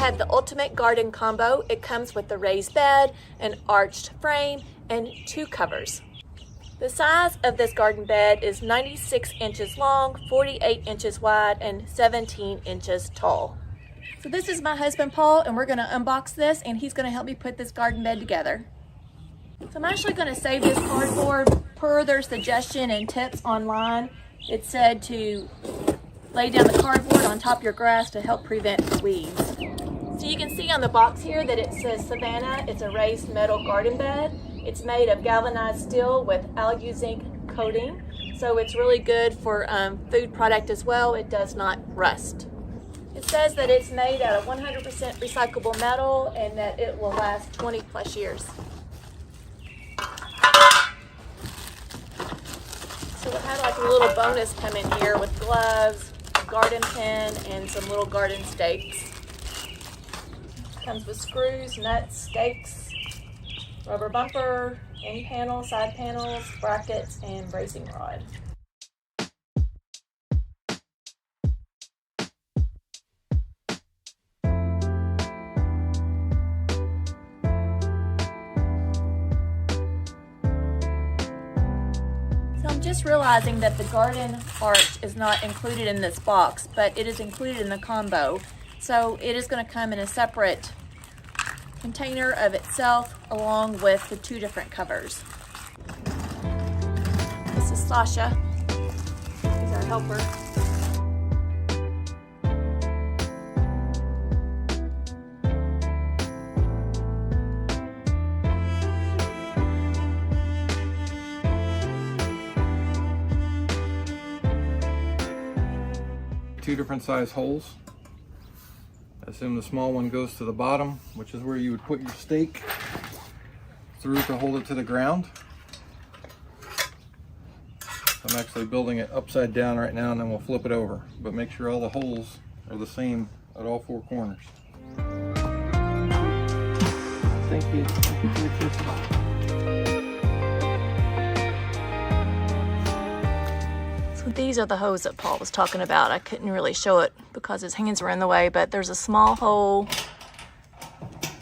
have the Ultimate Garden Combo. It comes with the raised bed, an arched frame, and 2 covers. The size of this garden bed is 96 inches long, 48 inches wide, and 17 inches tall. So this is my husband Paul, and we're gonna unbox this, and he's gonna help me put this garden bed together. So I'm actually gonna save this cardboard per their suggestion and tips online. It said to lay down the cardboard on top of your grass to help prevent weeds. So you can see on the box here that it says Savannah. It's a raised metal garden bed. It's made of galvanized steel with alu-zinc coating. So it's really good for food product as well. It does not rust. It says that it's made out of 100% recyclable metal and that it will last 20 plus years. So we had like a little bonus come in here with gloves, garden pin, and some little garden stakes. Comes with screws, nuts, stakes, rubber bumper, end panel, side panels, brackets, and bracing rod. I'm just realizing that the garden arch is not included in this box, but it is included in the combo. So it is going to come in a separate container of itself along with the 2 different covers. This is Sasha. He's our helper. Two different size holes. I assume the small one goes to the bottom, which is where you would put your stake through to hold it to the ground. I'm actually building it upside down right now, and then we'll flip it over. But make sure all the holes are the same at all 4 corners. Thank you. Thank you for your kisses. These are the holes that Paul was talking about. I couldn't really show it because his hands were in the way, but there's a small hole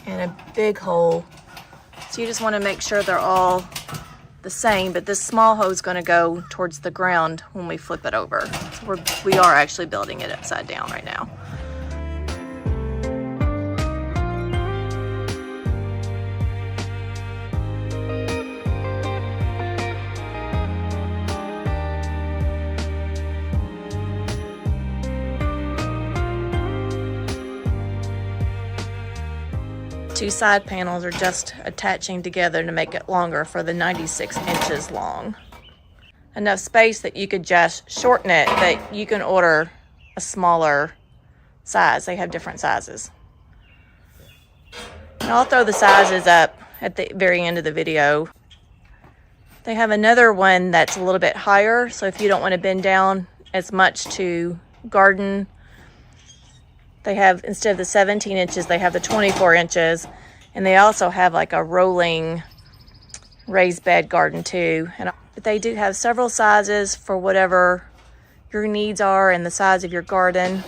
and a big hole. So you just want to make sure they're all the same, but this small hole is going to go towards the ground when we flip it over. So we are actually building it upside down right now. Two side panels are just attaching together to make it longer for the 96 inches long. Enough space that you could just shorten it, but you can order a smaller size. They have different sizes. And I'll throw the sizes up at the very end of the video. They have another one that's a little bit higher, so if you don't want to bend down as much to garden, they have, instead of the 17 inches, they have the 24 inches. And they also have like a rolling raised bed garden too. But they do have several sizes for whatever your needs are and the size of your garden.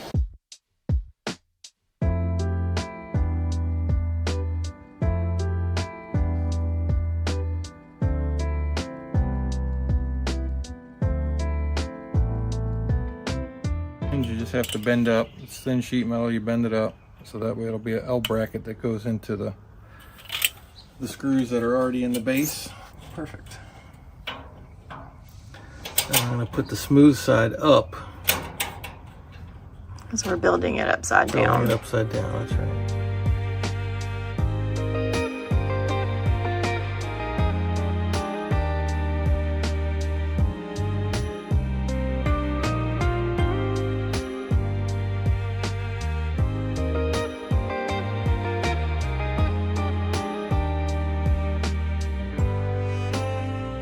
You just have to bend up. It's thin sheet metal, you bend it up so that way it'll be an L bracket that goes into the screws that are already in the base. Perfect. I'm going to put the smooth side up. So we're building it upside down. Building it upside down, that's right.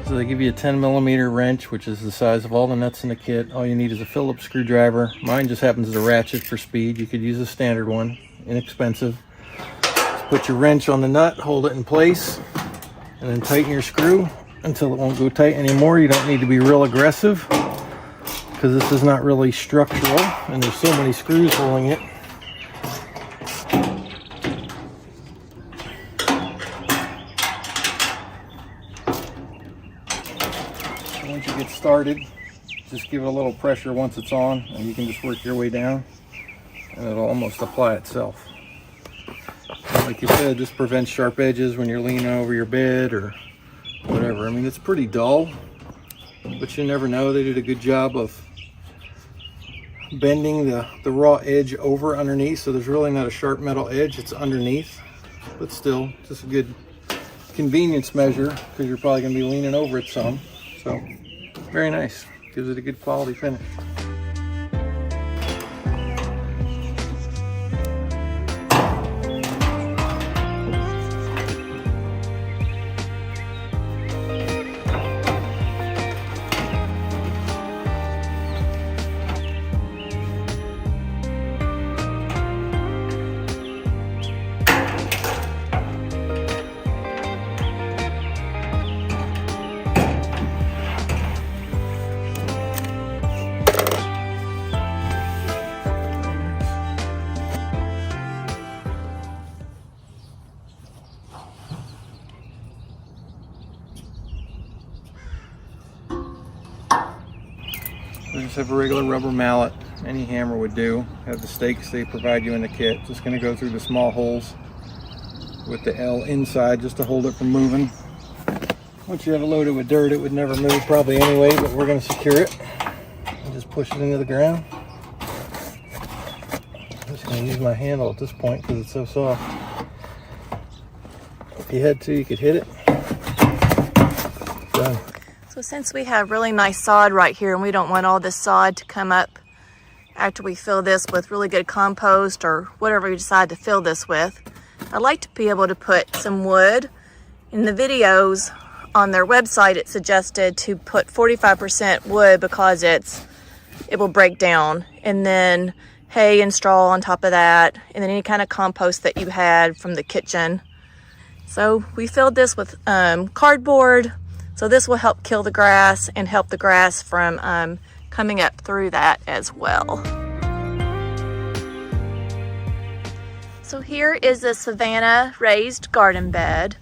So they give you a 10mm wrench, which is the size of all the nuts in the kit. All you need is a Phillips screwdriver. Mine just happens to ratchet for speed. You could use a standard one, inexpensive. Just put your wrench on the nut, hold it in place, and then tighten your screw until it won't go tight anymore. You don't need to be real aggressive because this is not really structural and there's so many screws holding it. Once you get started, just give it a little pressure once it's on, and you can just work your way down, and it'll almost apply itself. And like you said, this prevents sharp edges when you're leaning over your bed or whatever. I mean, it's pretty dull, but you never know. They did a good job of bending the raw edge over underneath, so there's really not a sharp metal edge. It's underneath, but still just a good convenience measure because you're probably going to be leaning over it some. So very nice, gives it a good quality finish. We just have a regular rubber mallet, any hammer would do. Have the stakes they provide you in the kit. Just going to go through the small holes with the L inside just to hold it from moving. Once you have it loaded with dirt, it would never move probably anyway, but we're going to secure it. And just push it into the ground. I'm just going to use my handle at this point because it's so soft. If you had to, you could hit it. Done. So since we have really nice sod right here and we don't want all this sod to come up after we fill this with really good compost or whatever you decide to fill this with, I'd like to be able to put some wood. In the videos on their website, it suggested to put 45% wood because it will break down, and then hay and straw on top of that, and then any kind of compost that you had from the kitchen. So we filled this with cardboard. So this will help kill the grass and help the grass from coming up through that as well. So here is the Savannah raised garden bed.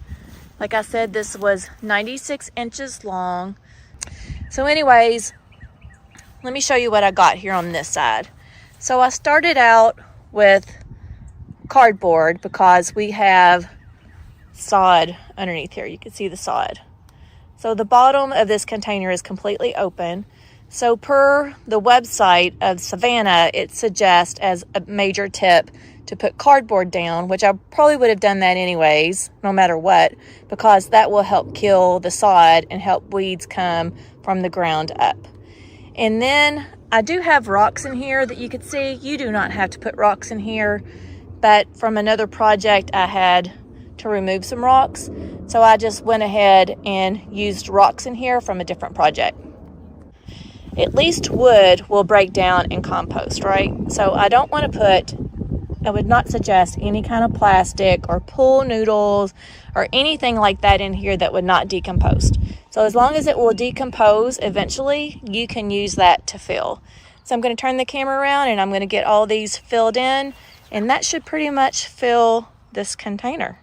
Like I said, this was 96 inches long. So anyways, let me show you what I got here on this side. So I started out with cardboard because we have sod underneath here. You can see the sod. So the bottom of this container is completely open. So per the website of Savannah, it suggests as a major tip to put cardboard down, which I probably would have done that anyways, no matter what, because that will help kill the sod and help weeds come from the ground up. And then I do have rocks in here that you could see. You do not have to put rocks in here, but from another project I had to remove some rocks. So I just went ahead and used rocks in here from a different project. At least wood will break down in compost, right? So I don't want to I would not suggest any kind of plastic or pool noodles or anything like that in here that would not decompose. So as long as it will decompose eventually, you can use that to fill. So I'm going to turn the camera around and I'm going to get all these filled in, and that should pretty much fill this container.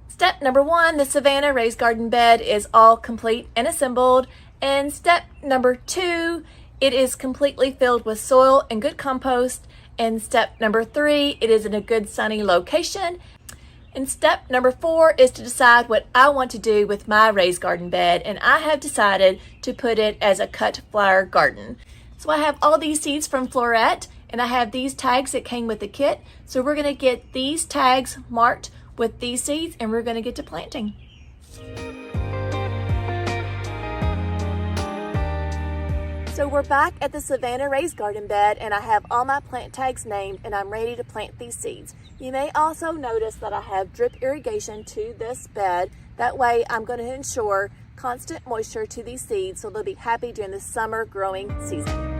Step number 1, the Savannah raised garden bed is all complete and assembled. And step number 2, it is completely filled with soil and good compost. And step number 3, it is in a good sunny location. And step number 4 is to decide what I want to do with my raised garden bed, and I have decided to put it as a cut flower garden. So I have all these seeds from Floret, and I have these tags that came with the kit. So we're going to get these tags marked with these seeds, and we're going to get to planting. So we're back at the Savannah raised garden bed, and I have all my plant tags named, and I'm ready to plant these seeds. You may also notice that I have drip irrigation to this bed. That way I'm going to ensure constant moisture to these seeds so they'll be happy during the summer growing season.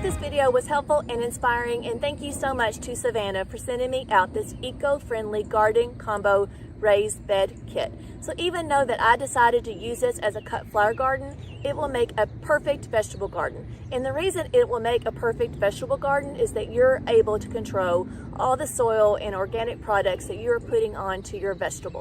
this video was helpful and inspiring, and thank you so much to Savannah for sending me out this eco-friendly garden combo raised bed kit. So even though that I decided to use this as a cut flower garden, it will make a perfect vegetable garden. And the reason it will make a perfect vegetable garden is that you're able to control all the soil and organic products that you're putting onto your vegetables.